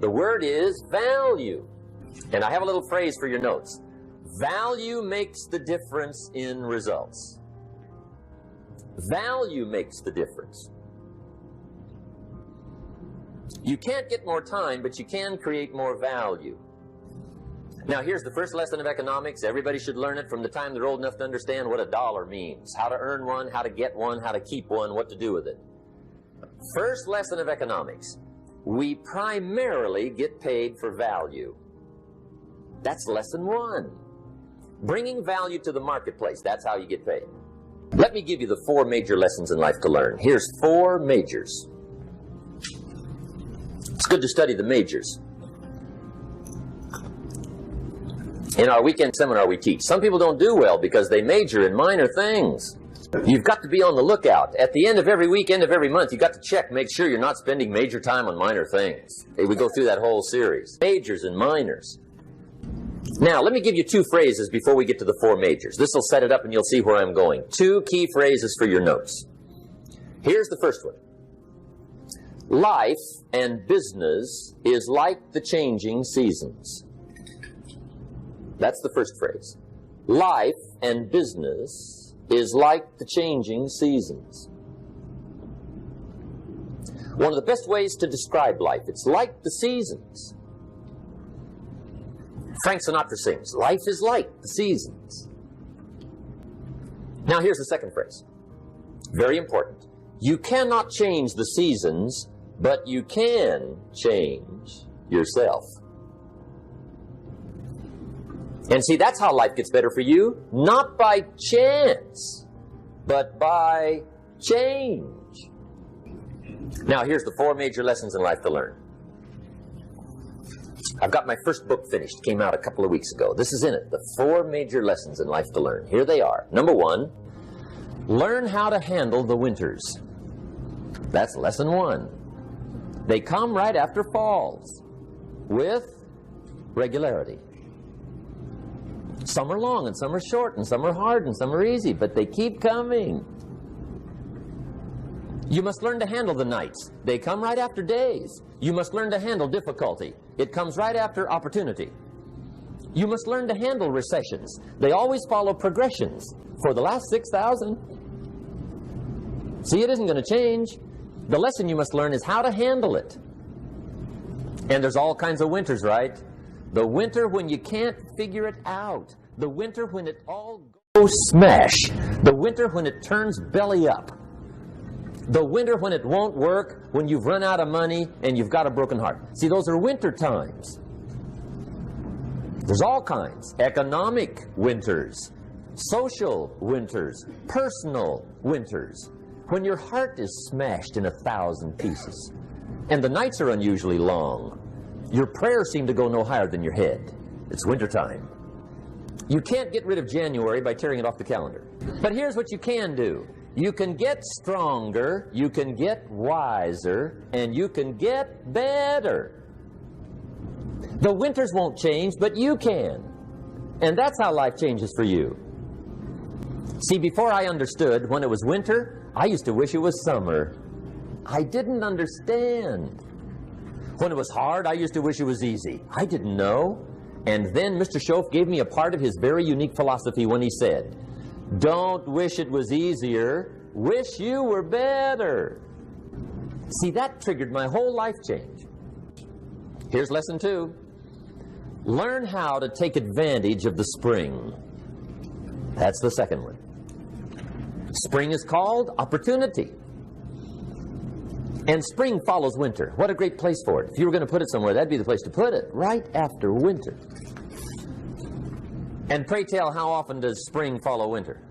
The word is value. And I have a little phrase for your notes. Value makes the difference in results. Value makes the difference. You can't get more time, but you can create more value. Now, here's the first lesson of economics. Everybody should learn it from the time they're old enough to understand what a dollar means, how to earn one, how to get one, how to keep one, what to do with it. First lesson of economics. We primarily get paid for value. That's lesson one. Bringing value to the marketplace, that's how you get paid. Let me give you the 4 major lessons in life to learn. Here's 4 majors. It's good to study the majors. In our weekend seminar we teach. Some people don't do well because they major in minor things. You've got to be on the lookout. At the end of every week, end of every month, you've got to check, make sure you're not spending major time on minor things. We go through that whole series. Majors and minors. Now, let me give you 2 phrases before we get to the 4 majors. This will set it up and you'll see where I'm going. 2 key phrases for your notes. Here's the first one. Life and business is like the changing seasons. That's the first phrase. Life and business is like the changing seasons. One of the best ways to describe life, it's like the seasons. Frank Sinatra sings, life is like the seasons. Now here's the second phrase. Very important. You cannot change the seasons, but you can change yourself. And see, that's how life gets better for you. Not by chance, but by change. Now, here's the 4 major lessons in life to learn. I've got my first book finished. Came out a couple of weeks ago. This is in it. The 4 major lessons in life to learn. Here they are. Number 1, learn how to handle the winters. That's lesson 1. They come right after falls with regularity. Some are long and some are short and some are hard and some are easy, but they keep coming. You must learn to handle the nights. They come right after days. You must learn to handle difficulty. It comes right after opportunity. You must learn to handle recessions. They always follow progressions. For the last 6,000. See, it isn't going to change. The lesson you must learn is how to handle it. And there's all kinds of winters, right? The winter when you can't figure it out. The winter when it all goes smash. The winter when it turns belly up. The winter when it won't work, when you've run out of money and you've got a broken heart. See, those are winter times. There's all kinds. Economic winters, social winters, personal winters. When your heart is smashed in 1,000 pieces and the nights are unusually long, your prayers seem to go no higher than your head. It's wintertime. You can't get rid of January by tearing it off the calendar. But here's what you can do. You can get stronger, you can get wiser, and you can get better. The winters won't change, but you can. And that's how life changes for you. See, before I understood, when it was winter, I used to wish it was summer. I didn't understand. When it was hard, I used to wish it was easy. I didn't know. And then Mr. Schoaf gave me a part of his very unique philosophy when he said, don't wish it was easier, wish you were better. See, that triggered my whole life change. Here's lesson 2. Learn how to take advantage of the spring. That's the second one. Spring is called opportunity. And spring follows winter. What a great place for it. If you were going to put it somewhere, that'd be the place to put it, right after winter. And pray tell, how often does spring follow winter?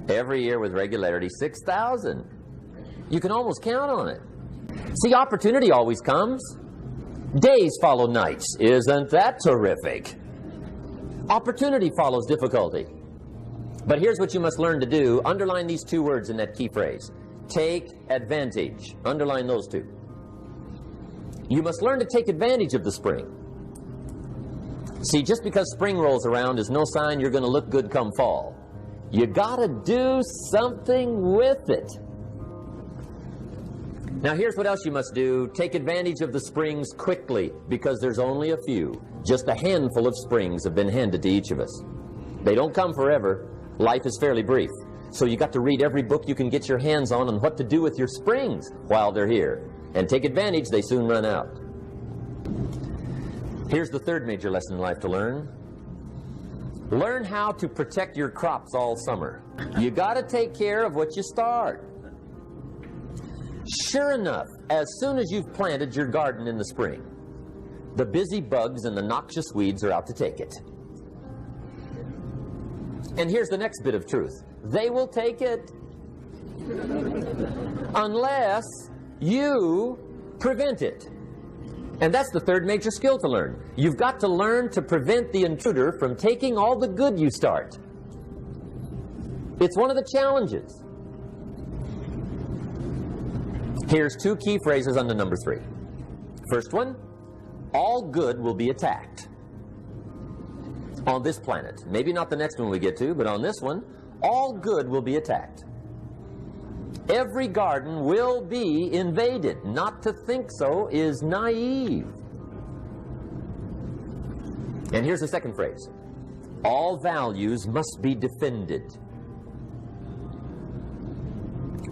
Every year with regularity, 6,000. You can almost count on it. See, opportunity always comes. Days follow nights. Isn't that terrific? Opportunity follows difficulty. But here's what you must learn to do. Underline these 2 words in that key phrase. Take advantage. Underline those 2. You must learn to take advantage of the spring. See, just because spring rolls around is no sign you're going to look good come fall. You got to do something with it. Now here's what else you must do. Take advantage of the springs quickly, because there's only a few. Just a handful of springs have been handed to each of us. They don't come forever. Life is fairly brief. So you got to read every book you can get your hands on what to do with your springs while they're here. And take advantage, they soon run out. Here's the third major lesson in life to learn. Learn how to protect your crops all summer. You got to take care of what you start. Sure enough, as soon as you've planted your garden in the spring, the busy bugs and the noxious weeds are out to take it. And here's the next bit of truth. They will take it unless you prevent it. And that's the third major skill to learn. You've got to learn to prevent the intruder from taking all the good you start. It's one of the challenges. Here's two key phrases under number 3. First one, all good will be attacked. On this planet. Maybe not the next one we get to, but on this one, all good will be attacked. Every garden will be invaded. Not to think so is naive. And here's the second phrase. All values must be defended.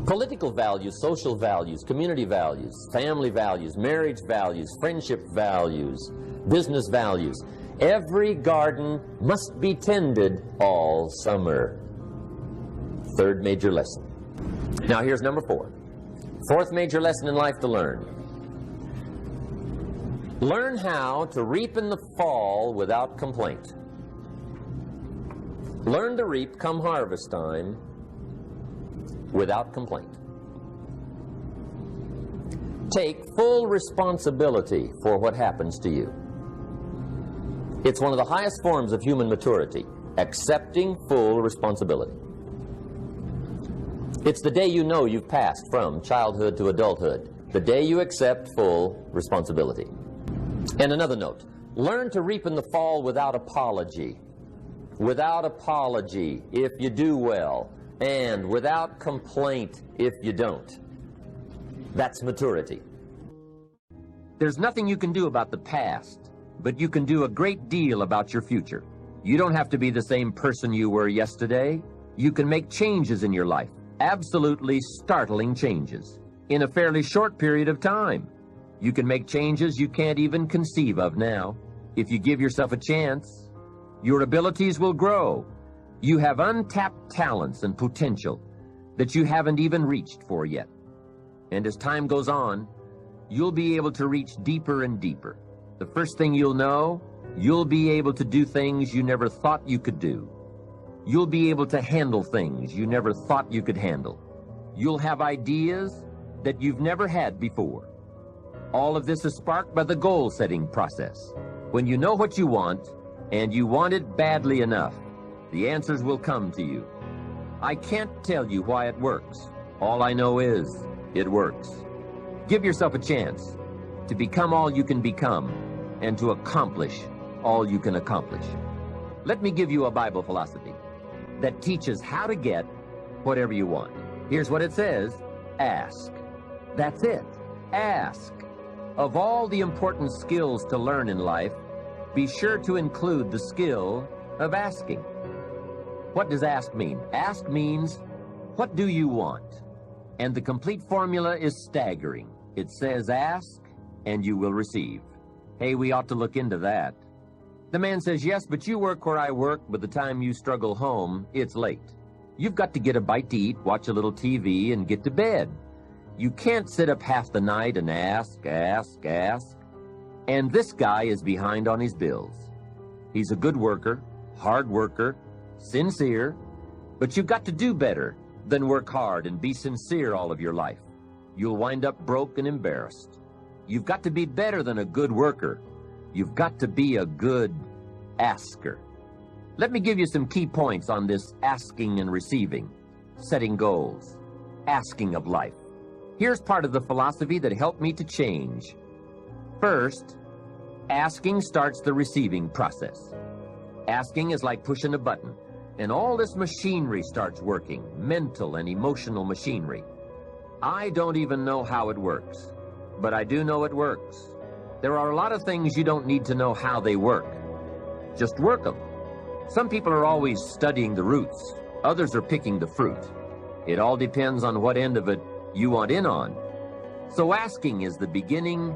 Political values, social values, community values, family values, marriage values, friendship values, business values. Every garden must be tended all summer. Third major lesson. Now here's number 4. Fourth major lesson in life to learn. Learn how to reap in the fall without complaint. Learn to reap come harvest time without complaint. Take full responsibility for what happens to you. It's one of the highest forms of human maturity, accepting full responsibility. It's the day you know you've passed from childhood to adulthood, the day you accept full responsibility. And another note, learn to reap in the fall without apology. Without apology if you do well, and without complaint if you don't. That's maturity. There's nothing you can do about the past, but you can do a great deal about your future. You don't have to be the same person you were yesterday. You can make changes in your life, absolutely startling changes, in a fairly short period of time. You can make changes you can't even conceive of now. If you give yourself a chance, your abilities will grow. You have untapped talents and potential that you haven't even reached for yet. And as time goes on, you'll be able to reach deeper and deeper. The first thing you'll know, you'll be able to do things you never thought you could do. You'll be able to handle things you never thought you could handle. You'll have ideas that you've never had before. All of this is sparked by the goal-setting process. When you know what you want, and you want it badly enough, the answers will come to you. I can't tell you why it works. All I know is, it works. Give yourself a chance to become all you can become and to accomplish all you can accomplish. Let me give you a Bible philosophy that teaches how to get whatever you want. Here's what it says, ask. That's it, ask. Of all the important skills to learn in life, be sure to include the skill of asking. What does ask mean? Ask means, what do you want? And the complete formula is staggering. It says ask and you will receive. Hey, we ought to look into that. The man says, yes, but you work where I work. By the time you struggle home, it's late. You've got to get a bite to eat, watch a little TV, and get to bed. You can't sit up half the night and ask. And this guy is behind on his bills. He's a good worker, hard worker, sincere, but you've got to do better than work hard and be sincere all of your life. You'll wind up broke and embarrassed. You've got to be better than a good worker. You've got to be a good asker. Let me give you some key points on this asking and receiving, setting goals, asking of life. Here's part of the philosophy that helped me to change. First, asking starts the receiving process. Asking is like pushing a button, and all this machinery starts working, mental and emotional machinery. I don't even know how it works, but I do know it works. There are a lot of things you don't need to know how they work. Just work them. Some people are always studying the roots. Others are picking the fruit. It all depends on what end of it you want in on. So asking is the beginning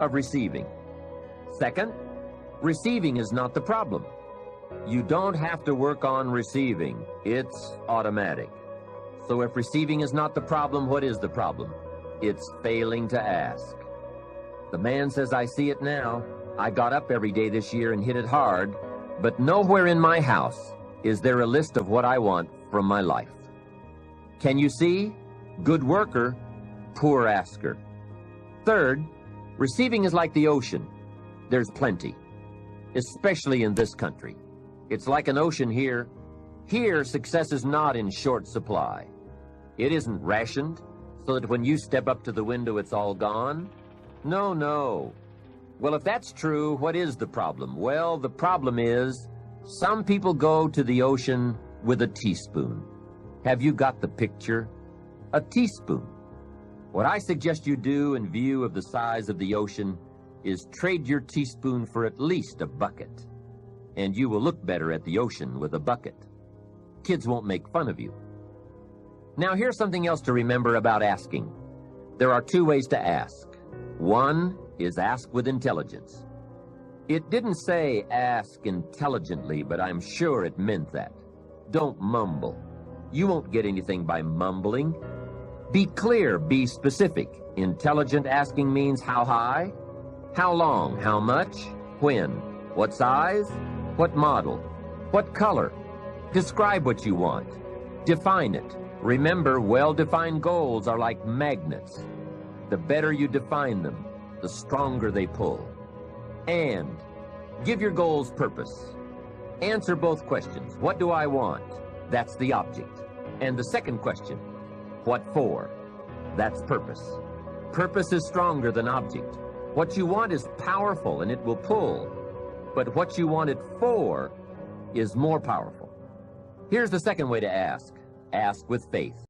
of receiving. Second, receiving is not the problem. You don't have to work on receiving. It's automatic. So if receiving is not the problem, what is the problem? It's failing to ask. The man says, I see it now. I got up every day this year and hit it hard, but nowhere in my house is there a list of what I want from my life. Can you see? Good worker, poor asker. Third, receiving is like the ocean. There's plenty, especially in this country. It's like an ocean here. Here, success is not in short supply. It isn't rationed so that when you step up to the window, it's all gone. No, no. Well, if that's true, what is the problem? Well, the problem is some people go to the ocean with a teaspoon. Have you got the picture? A teaspoon. What I suggest you do in view of the size of the ocean is trade your teaspoon for at least a bucket. And you will look better at the ocean with a bucket. Kids won't make fun of you. Now, here's something else to remember about asking. There are two ways to ask. One is ask with intelligence. It didn't say ask intelligently, but I'm sure it meant that. Don't mumble. You won't get anything by mumbling. Be clear, be specific. Intelligent asking means how high, how long, how much, when, what size, what model, what color. Describe what you want. Define it. Remember, well-defined goals are like magnets. The better you define them, the stronger they pull. And give your goals purpose. Answer both questions. What do I want? That's the object. And the second question, what for? That's purpose. Purpose is stronger than object. What you want is powerful and it will pull. But what you want it for is more powerful. Here's the second way to ask. Ask with faith.